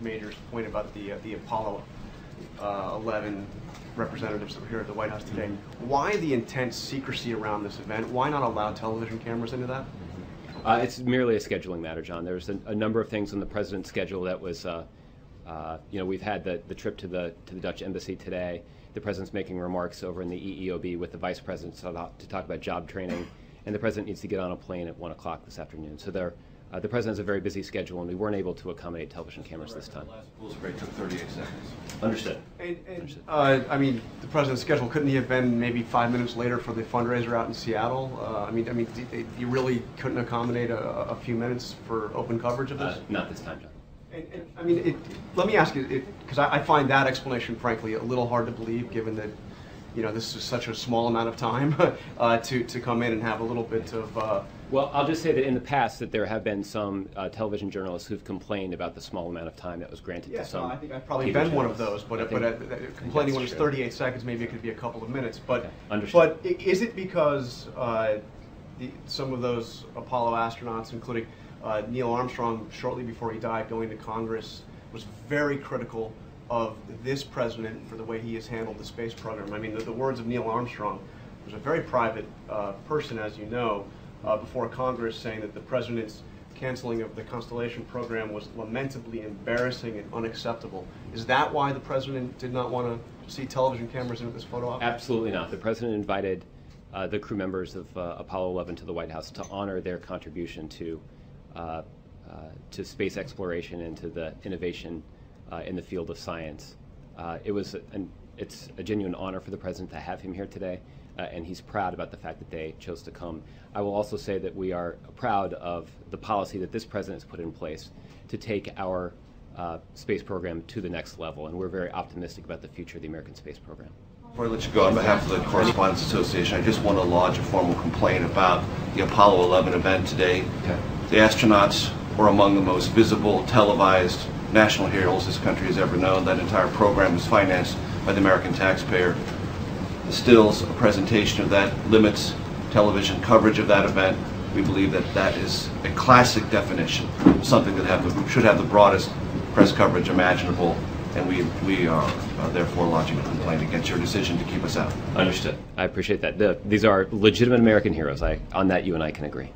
Major's point about the Apollo 11 representatives that were here at the White House today. Why the intense secrecy around this event? Why not allow television cameras into that? It's merely a scheduling matter, John. There's a number of things on the president's schedule that was, we've had the trip to the Dutch embassy today. The president's making remarks over in the EEOB with the vice president to talk about job training, and the president needs to get on a plane at 1 o'clock this afternoon. So the president has a very busy schedule, and we weren't able to accommodate television cameras this time. The last pools break took 38 seconds. Understood. Understood. I mean, the president's schedule, couldn't he have been maybe 5 minutes later for the fundraiser out in Seattle? You really couldn't accommodate a few minutes for open coverage of this? Not this time, John. Let me ask you, because I find that explanation, frankly, a little hard to believe, given that, this is such a small amount of time to come in and have a little bit of. Well, I'll just say that in the past that there have been some television journalists who've complained about the small amount of time that was granted to some. I think I've probably been one of those, but complaining when it's 38 seconds, maybe it could be a couple of minutes. But is it because some of those Apollo astronauts, including Neil Armstrong, shortly before he died, going to Congress, was very critical of this president for the way he has handled the space program? I mean, the words of Neil Armstrong, who's a very private person, as you know, before Congress, saying that the president's canceling of the Constellation program was lamentably embarrassing and unacceptable. Is that why the president did not want to see television cameras into this photo op? Absolutely not. The president invited the crew members of Apollo 11 to the White House to honor their contribution to space exploration and to the innovation in the field of science. It's a genuine honor for the president to have him here today, and he's proud about the fact that they chose to come. I will also say that we are proud of the policy that this president has put in place to take our space program to the next level, and we're very optimistic about the future of the American space program. Before I let you go, on behalf of the Correspondents Association, I just want to lodge a formal complaint about the Apollo 11 event today. Okay. The astronauts were among the most visible, televised national heroes this country has ever known. That entire program is financed by the American taxpayer. The stills, a presentation of that, limits television coverage of that event. We believe that that is a classic definition of something that should have the broadest press coverage imaginable, and we are therefore lodging a complaint against your decision to keep us out. Understood. I appreciate that. These are legitimate American heroes. On that, you and I can agree.